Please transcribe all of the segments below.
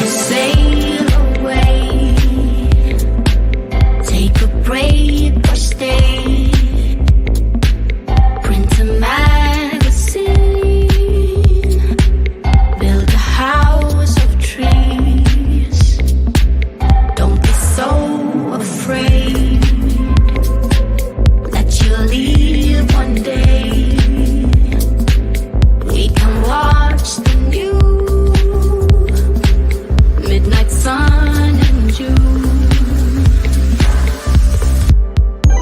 Sail away, take a break or stay, print a magazine, build a house of trees. Don't be so afraid that you'll leave one day. We can watch the news, midnight sun in June.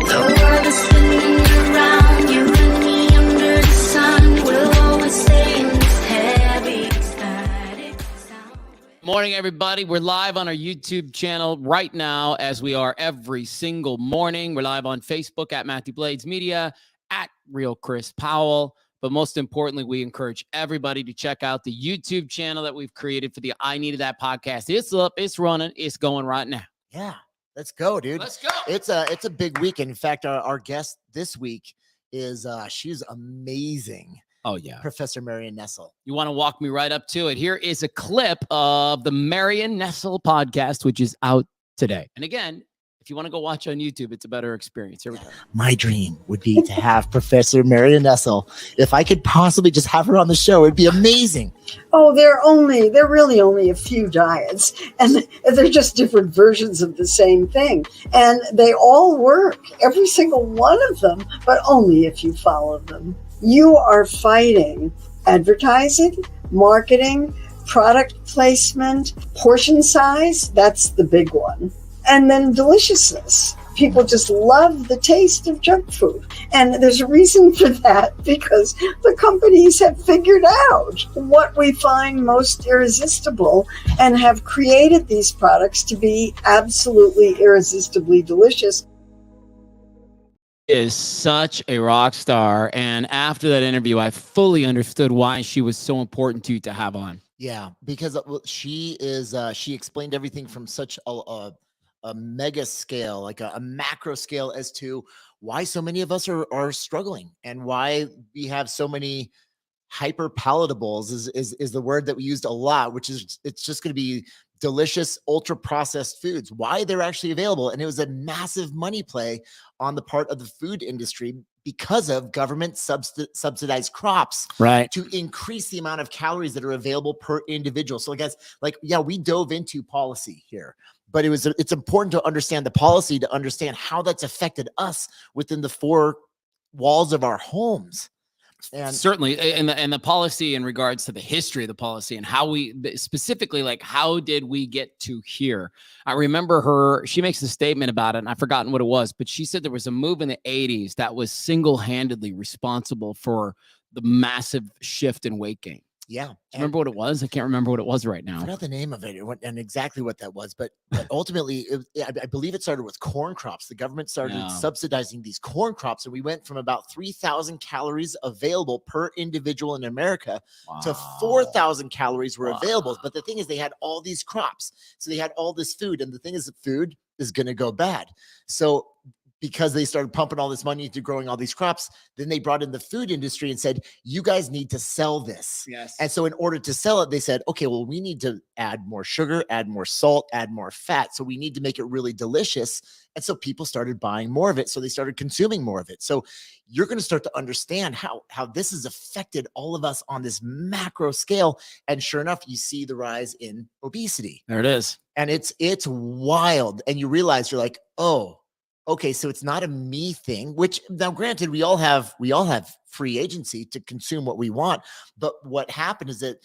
The world is spinning around you and me under the sun. We'll always stay in this heavy static sound. Morning, everybody. We're live on our YouTube channel right now, as we are every single morning. We're live on Facebook at Matthew Blades Media, at Real Chris Powell. But most importantly, we encourage everybody to check out the YouTube channel that we've created for the I Needed That podcast. It's up, it's running, it's going right now. Yeah, let's go, dude. Let's go. It's a big weekend. In fact, our guest this week is she's amazing. Oh, yeah. Professor Marion Nestle. You want to walk me right up to it? Here is a clip of the Marion Nestle podcast, which is out today. And again, if you want to go watch on YouTube, it's a better experience. Here we go. My dream would be to have Professor Marion Nestle. If I could possibly just have her on the show, it'd be amazing. Oh, they're really only a few diets, and they're just different versions of the same thing. And they all work, every single one of them, but only if you follow them. You are fighting advertising, marketing, product placement, portion size. That's the big one. And then deliciousness. People just love the taste of junk food. And there's a reason for that, because the companies have figured out what we find most irresistible and have created these products to be absolutely irresistibly delicious. Is such a rock star. And after that interview, I fully understood why she was so important to you to have on. Yeah, because she explained everything from such a mega scale, like a macro scale, as to why so many of us are struggling and why we have so many hyper palatables is the word that we used a lot, which is it's just going to be delicious, ultra processed foods, why they're actually available. And it was a massive money play on the part of the food industry because of government subsidized crops, right, to increase the amount of calories that are available per individual. So guys, we dove into policy here, but it's important to understand the policy, to understand how that's affected us within the four walls of our homes. And certainly, and the policy in regards to the history of the policy and how we specifically, like, how did we get to here? I remember she makes a statement about it, and I've forgotten what it was, but she said there was a move in the 80s that was single-handedly responsible for the massive shift in weight gain. Yeah. Do you remember what it was? I can't remember what it was right now. I forgot the name of it and exactly what that was, but ultimately, I believe it started with corn crops. The government started subsidizing these corn crops, and we went from about 3,000 calories available per individual in America to 4,000 calories were available. But the thing is, they had all these crops, so they had all this food, and the thing is that food is going to go bad. So because they started pumping all this money into growing all these crops, then they brought in the food industry and said, you guys need to sell this. Yes. And so in order to sell it, they said, okay, well, we need to add more sugar, add more salt, add more fat. So we need to make it really delicious. And so people started buying more of it. So they started consuming more of it. So you're going to start to understand how this has affected all of us on this macro scale. And sure enough, you see the rise in obesity. There it is. And it's wild. And you realize, you're like, oh, okay, so it's not a me thing, which now granted, we all have free agency to consume what we want. But what happened is that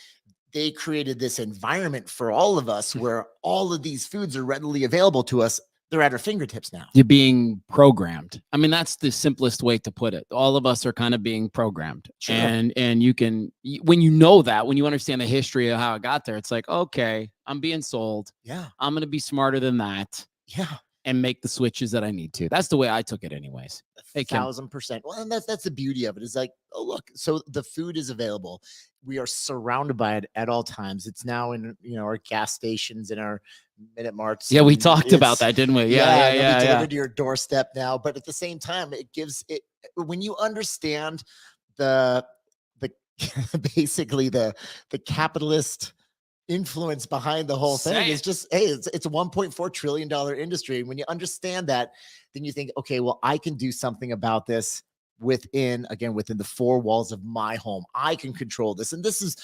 they created this environment for all of us where all of these foods are readily available to us. They're at our fingertips now. You're being programmed. I mean, that's the simplest way to put it. All of us are kind of being programmed. Sure. And you can, when you know that, when you understand the history of how it got there, it's like, okay, I'm being sold. Yeah. I'm going to be smarter than that. Yeah. and make the switches that I need to. That's the way I took it anyways. Hey, Kim. 1,000%. Well, and that's the beauty of it. Is like, oh look, so the food is available. We are surrounded by it at all times. It's now in our gas stations, in our Minute Marts. Yeah, we talked about that, didn't we? Yeah. It'll be delivered to your doorstep now. But at the same time, it gives it when you understand the basically the capitalist influence behind the whole thing. It's just, hey, it's a $1.4 trillion industry. When you understand that, then you think, okay, well, I can do something about this within the four walls of my home. I can control this. And this is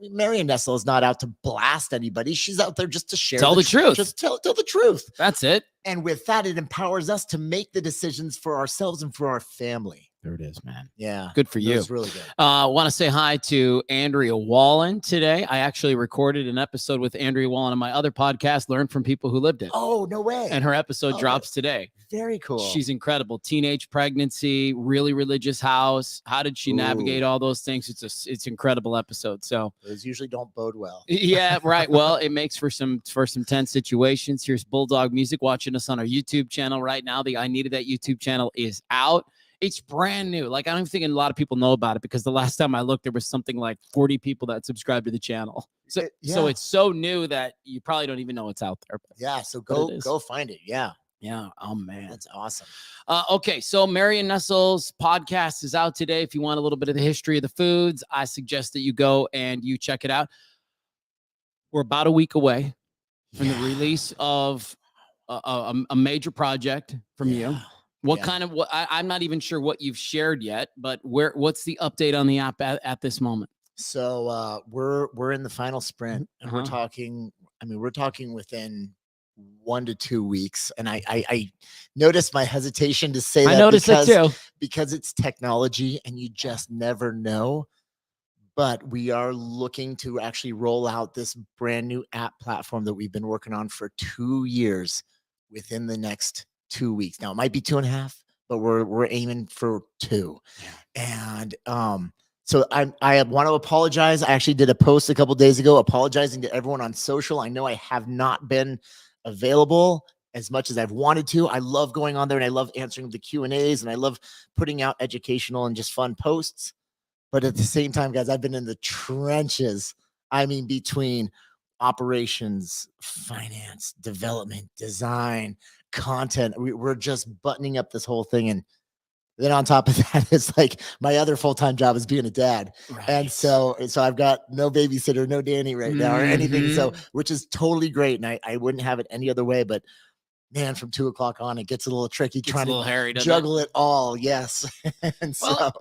Marion Nestle is not out to blast anybody. She's out there just to share the truth. Just tell the truth. That's it. And with that, it empowers us to make the decisions for ourselves and for our family. There it is, man. Yeah. Good for you. It's really good. Want to say hi to Andrea Wallen today. I actually recorded an episode with Andrea Wallen on my other podcast, Learn from People Who Lived It. Oh, no way. And her episode drops today. Very cool. She's incredible. Teenage pregnancy, really religious house. How did she navigate all those things? It's incredible episode. So those usually don't bode well. Yeah, right. Well, it makes for some tense situations. Here's Bulldog Music watching us on our YouTube channel right now. The I Needed That YouTube channel is out. It's brand new. Like, I don't think a lot of people know about it because the last time I looked, there was something like 40 people that subscribed to the channel. So, so it's so new that you probably don't even know it's out there. Yeah. So go find it. Yeah. Yeah. Oh, man. That's awesome. Okay. So Marion Nestle's podcast is out today. If you want a little bit of the history of the foods, I suggest that you go and you check it out. We're about a week away from the release of a major project from you. What kind of I'm not even sure what you've shared yet, but what's the update on the app at this moment? So we're in the final sprint, and we're talking within 1 to 2 weeks. And I noticed my hesitation to say that. I noticed it too. Because it's technology and you just never know. But we are looking to actually roll out this brand new app platform that we've been working on for 2 years within the next 2 weeks. Now it might be 2.5, but we're aiming for 2. And so I want to apologize. I actually did a post a couple days ago apologizing to everyone on social. I know I have not been available as much as I've wanted to. I love going on there and I love answering the Q&As and I love putting out educational and just fun posts. But at the same time, guys, I've been in the trenches. I mean, between operations, finance, development, design, content, we're just buttoning up this whole thing. And then on top of that, it's like my other full-time job is being a dad. Right. And so I've got no babysitter, no Danny right now or anything. So, which is totally great. And I wouldn't have it any other way, but man, from 2 o'clock on, it gets a little tricky trying to juggle it all. Yes. And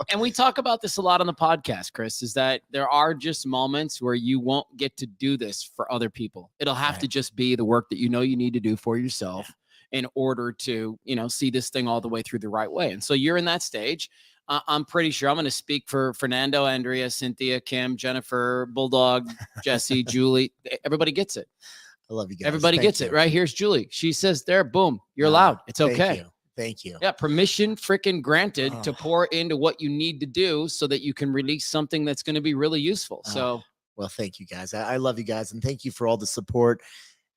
and we talk about this a lot on the podcast, Chris, is that there are just moments where you won't get to do this for other people. It'll have to just be the work that you need to do for yourself. In order to, see this thing all the way through the right way. And so you're in that stage. I'm pretty sure I'm going to speak for Fernando, Andrea, Cynthia, Kim, Jennifer, Bulldog, Jesse, Julie. Everybody gets it. I love you guys. Everybody gets it, right? Here's Julie. She says there, boom, you're allowed. It's okay. Thank you. Yeah. Permission freaking granted to pour into what you need to do so that you can release something that's going to be really useful. So, well, thank you guys. I love you guys. And thank you for all the support.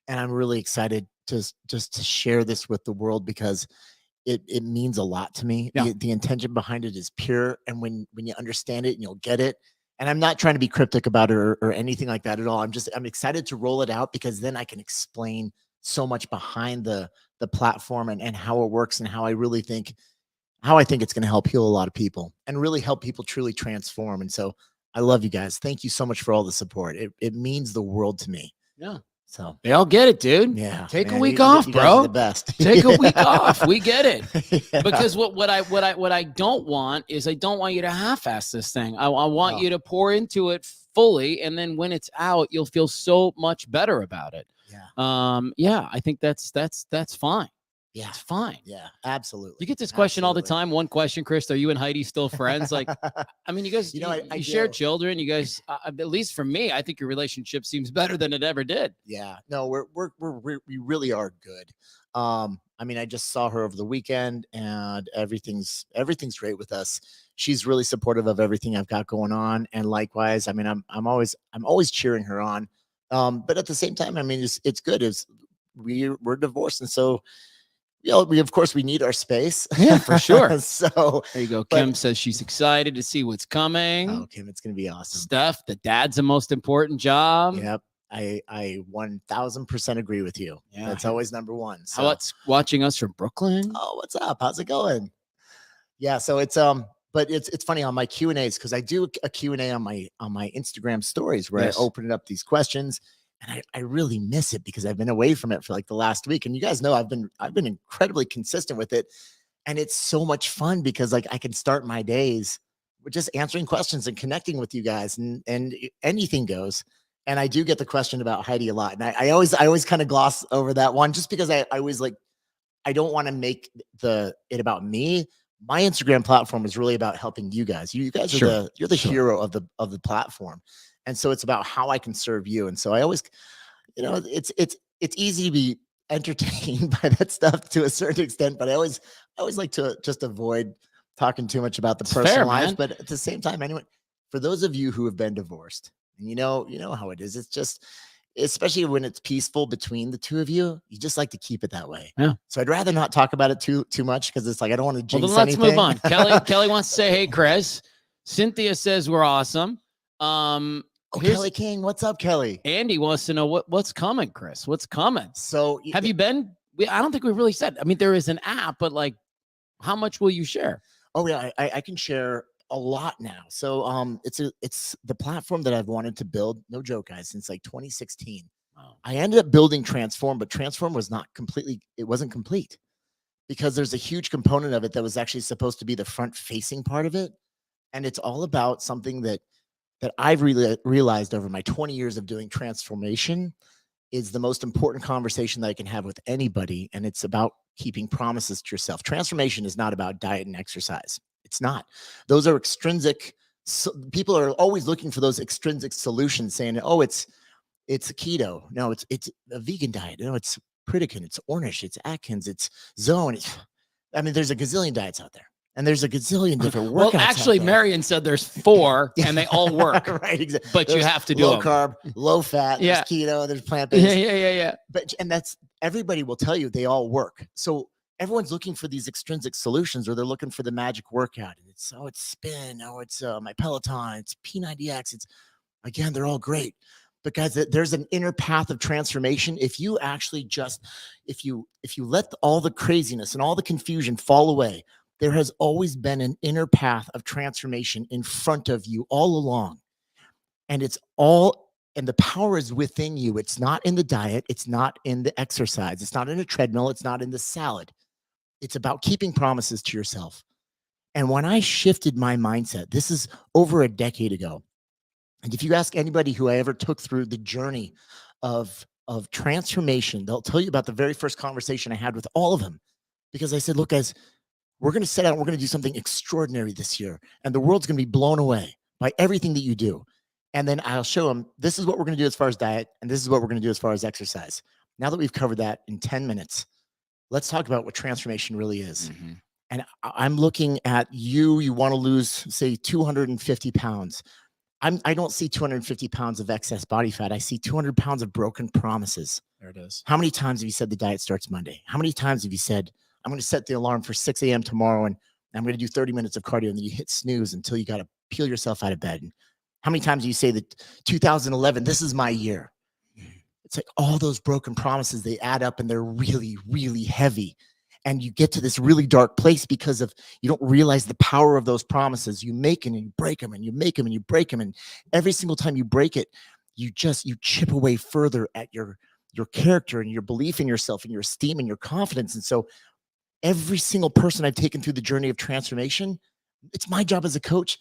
And I'm really excited just to share this with the world because it means a lot to me. The intention behind it is pure. And when you understand it and you'll get it, and I'm not trying to be cryptic about it or anything like that at all. I'm excited to roll it out because then I can explain so much behind the platform and how it works and how I think it's going to help heal a lot of people and really help people truly transform. And so I love you guys. Thank you so much for all the support. It means the world to me. Yeah. So they all get it, dude. Yeah. Take a week off, bro. The best. Take a week off. We get it. Because what I don't want is I don't want you to half-ass this thing. I want you to pour into it fully, and then when it's out, you'll feel so much better about it. Yeah. I think that's fine. Yeah, it's fine. Yeah, absolutely. You get this question all the time. One question, Chris: are you and Heidi still friends? Like, I mean, you guys, you share children. You guys, at least for me, I think your relationship seems better than it ever did. Yeah, no, we really are good. I mean, I just saw her over the weekend, and everything's great with us. She's really supportive of everything I've got going on, and likewise, I mean, I'm always cheering her on. But at the same time, I mean, it's good. We're divorced, and so. we of course we need our space. Yeah, for sure. So there you go. Kim says she's excited to see what's coming. Oh, Kim, it's gonna be awesome. Steph, the dad's the most important job. Yep. I 1000% agree with you. Yeah. That's always number one. So how about watching us from Brooklyn? oh, what's up? How's it going? Yeah, so it's but it's funny on my Q&As, because I do a Q&A on my Instagram stories where I open up these questions, and I really miss it because I've been away from it for like the last week. And you guys know I've been incredibly consistent with it. And it's so much fun because like I can start my days with just answering questions and connecting with you guys, and anything goes. And I do get the question about Heidi a lot. And I always kind of gloss over that one, just because I always like, I don't want to make it about me. My Instagram platform is really about helping you guys. You guys are you're the hero of the platform. And so it's about how I can serve you. And so I always, it's easy to be entertained by that stuff to a certain extent, but I always like to just avoid talking too much about the personal life. Man. But at the same time, anyway, for those of you who have been divorced, and you know how it is. It's just, especially when it's peaceful between the two of you, you just like to keep it that way. Yeah. So I'd rather not talk about it too much, because it's like I don't want to jinx anything. Let's move on. Kelly wants to say, "Hey, Chris." Cynthia says we're awesome. Kelly King, what's up, Kelly? Andy wants to know what's coming, Chris. What's coming? So have you been? I don't think we really said. I mean, there is an app, but like, how much will you share? Oh yeah, I can share a lot now. So it's the platform that I've wanted to build, no joke, guys, since like 2016. Wow. I ended up building Transform, but Transform was not completely, it wasn't complete, because there's a huge component of it that was actually supposed to be the front facing part of it. And it's all about something that I've really realized over my 20 years of doing transformation is the most important conversation that I can have with anybody. And it's about keeping promises to yourself. Transformation is not about diet and exercise. It's not. Those are extrinsic. So people are always looking for those extrinsic solutions, saying, "Oh, it's a keto. No, it's a vegan diet. No, it's Pritikin. It's Ornish. It's Atkins. It's Zone." I mean, there's a gazillion diets out there, and there's a gazillion different workouts. Well, actually, Marion said there's 4, and they all work. Right, exactly. But there's you have to do low carb, low fat. There's keto. There's plant-based. Yeah. And that's, everybody will tell you they all work. So everyone's looking for these extrinsic solutions, or they're looking for the magic workout. And it's spin. Oh, it's my Peloton. It's P90X. It's, again, they're all great. But guys, there's an inner path of transformation. If you actually if you let all the craziness and all the confusion fall away, there has always been an inner path of transformation in front of you all along. And and the power is within you. It's not in the diet. It's not in the exercise. It's not in a treadmill. It's not in the salad. It's about keeping promises to yourself. And when I shifted my mindset, this is over a decade ago. And if you ask anybody who I ever took through the journey of transformation, they'll tell you about the very first conversation I had with all of them. Because I said, "Look, guys, we're going to set out, we're going to do something extraordinary this year. And the world's going to be blown away by everything that you do. And then I'll show them, this is what we're going to do as far as diet. And this is what we're going to do as far as exercise." Now that we've covered that in 10 minutes, let's talk about what transformation really is. Mm-hmm. And I'm looking at you want to lose, say, 250 pounds. I don't see 250 pounds of excess body fat. I see 200 pounds of broken promises. There it is. How many times have you said the diet starts Monday? How many times have you said, "I'm going to set the alarm for 6 a.m. tomorrow, and I'm going to do 30 minutes of cardio," and then you hit snooze until you got to peel yourself out of bed? And how many times do you say that 2011, this is my year? It's like all those broken promises, they add up and they're really, really heavy. And you get to this really dark place because you don't realize the power of those promises. You make them and you break them, and you make them and you break them. And every single time you break it, you chip away further at your character and your belief in yourself and your esteem and your confidence. And so every single person I've taken through the journey of transformation, it's my job as a coach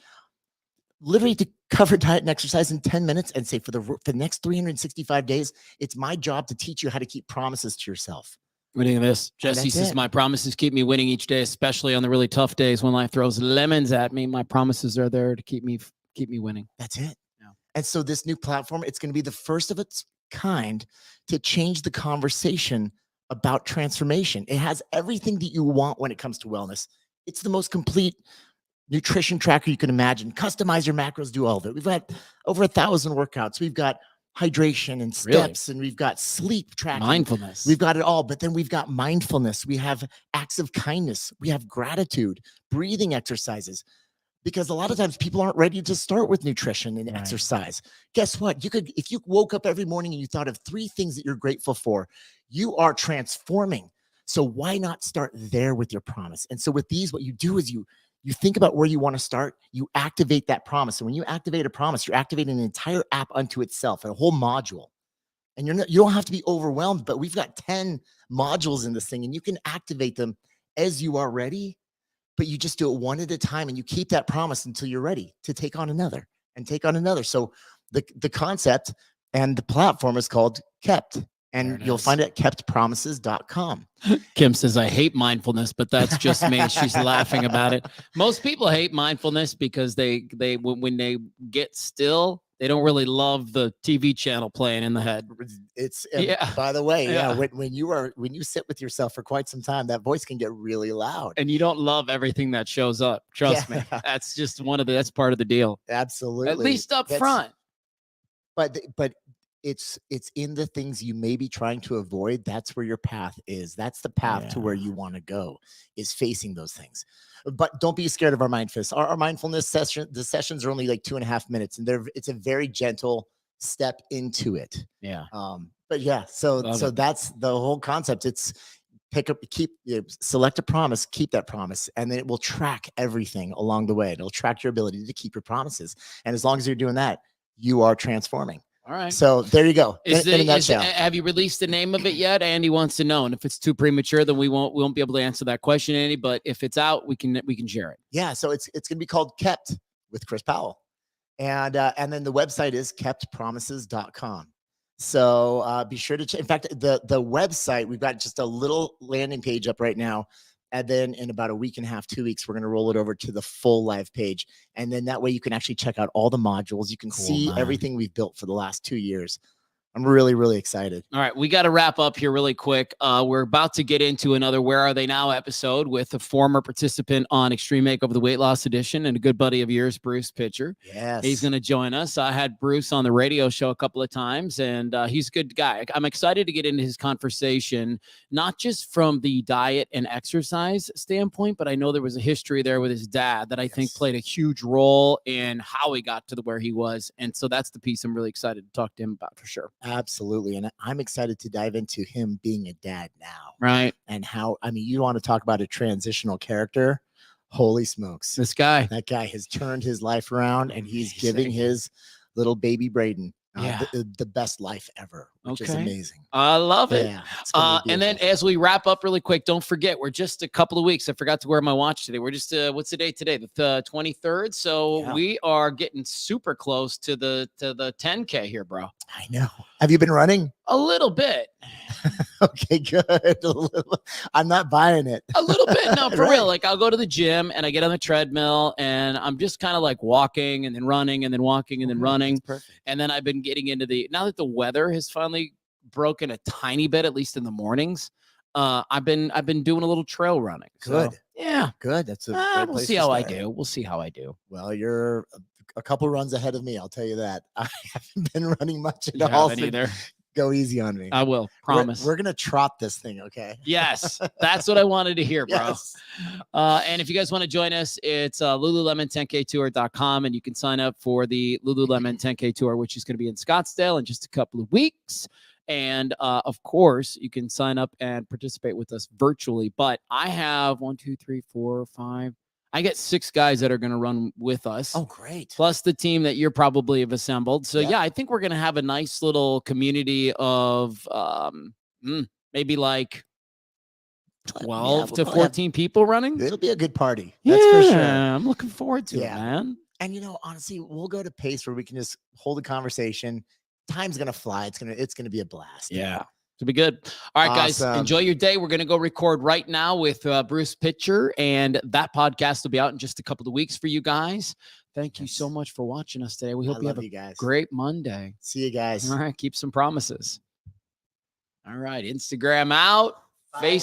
literally to cover diet and exercise in 10 minutes and say for the next 365 days, it's my job to teach you how to keep promises to yourself. Winning this. Jesse says, "My promises keep me winning each day, especially on the really tough days when life throws lemons at me. My promises are there to keep me winning." That's it. Yeah. And so this new platform, it's going to be the first of its kind to change the conversation about transformation. It has everything that you want when it comes to wellness. It's the most complete nutrition tracker you can imagine. Customize your macros, do all of it. We've got over 1,000 workouts. We've got hydration and Really? steps, and we've got sleep tracking. Mindfulness. We've got it all, but then we've got mindfulness. We have acts of kindness. We have gratitude, breathing exercises. Because a lot of times people aren't ready to start with nutrition and exercise. Guess what? You could, if you woke up every morning and you thought of 3 things that you're grateful for, you are transforming. So why not start there with your promise? And so with these, what you do is you think about where you want to start, you activate that promise. And when you activate a promise, you're activating an entire app unto itself, a whole module. And you don't have to be overwhelmed, but we've got 10 modules in this thing, and you can activate them as you are ready. But you just do it one at a time, and you keep that promise until you're ready to take on another and take on another. So the concept and the platform is called Kept, and you'll find it at keptpromises.com. Kim says, I hate mindfulness, but that's just me. She's laughing about it. Most people hate mindfulness because when they get still, they don't really love the TV channel playing in the head. It's by the way, when you sit with yourself for quite some time, that voice can get really loud. And you don't love everything that shows up. Trust me. That's just that's part of the deal. Absolutely. At least up front. But it's in the things you may be trying to avoid. That's where your path is. That's the path to where you want to go, is facing those things. But don't be scared of our mindfulness. Our mindfulness session, the sessions are only like 2.5 minutes, and it's a very gentle step into it. Yeah. But yeah, so that's the whole concept. It's select a promise, keep that promise, and then it will track everything along the way. It'll track your ability to keep your promises. And as long as you're doing that, you are transforming. All right. So there you go. Have you released the name of it yet? Andy wants to know. And if it's too premature, then we won't be able to answer that question, Andy. But if it's out, we can share it. Yeah. So it's gonna be called Kept with Chris Powell. And then the website is keptpromises.com. So be sure to in fact, the website, we've got just a little landing page up right now. And then in about a week and a half, 2 weeks, we're going to roll it over to the full live page. And then that way you can actually check out all the modules. You can see everything we've built for the last 2 years. I'm really, really excited. All right. We got to wrap up here really quick. We're about to get into another Where Are They Now episode with a former participant on Extreme Makeover, the Weight Loss Edition, and a good buddy of yours, Bruce Pitcher. Yes. He's going to join us. I had Bruce on the radio show a couple of times, and he's a good guy. I'm excited to get into his conversation, not just from the diet and exercise standpoint, but I know there was a history there with his dad that I think played a huge role in how he got to where he was. And so that's the piece I'm really excited to talk to him about for sure. Absolutely. And I'm excited to dive into him being a dad now. Right. And how, I mean, you want to talk about a transitional character. Holy smokes. That guy has turned his life around, and he's giving his little baby Braden the best life ever, which is amazing. I love it. Yeah, and then as we wrap up really quick, don't forget, we're just a couple of weeks. I forgot to wear my watch today. We're just, what's the date today? The 23rd. So we are getting super close to the 10K here, bro. I know. Have you been running? A little bit. Okay, good. I'm not buying it. A little bit. No, for real. Like I'll go to the gym and I get on the treadmill and I'm just kind of like walking and then running and then walking and then running. Perfect. And then I've been getting into now that the weather has finally broken a tiny bit, at least in the mornings. I've been doing a little trail running. Good. So, yeah. Good. That's a we'll see how I do. We'll see how I do. Well, you're a couple runs ahead of me. I'll tell you that. I haven't been running much at You all. haven't either. Go easy on me. I will. Promise. We're gonna trot this thing, okay? Yes, that's what I wanted to hear, bro. Yes. And if you guys want to join us, it's lululemon10ktour.com, and you can sign up for the Lululemon 10K Tour, which is going to be in Scottsdale in just a couple of weeks. And of course, you can sign up and participate with us virtually. But I have 1, 2, 3, 4, 5. I get 6 guys that are going to run with us. Oh, great. Plus the team that you're probably have assembled. So, yeah, I think we're going to have a nice little community of maybe like 12 to 14 people running. It'll be a good party. That's for sure. I'm looking forward to it, man. And, honestly, we'll go to pace where we can just hold a conversation. Time's going to fly. It's going to be a blast. Yeah. To be good. All right, guys, enjoy your day. We're going to go record right now with Bruce Pitcher, and that podcast will be out in just a couple of weeks for you guys. Thank you so much for watching us today. We hope you have a great Monday. See you guys. All right. Keep some promises. All right. Instagram out. Facebook.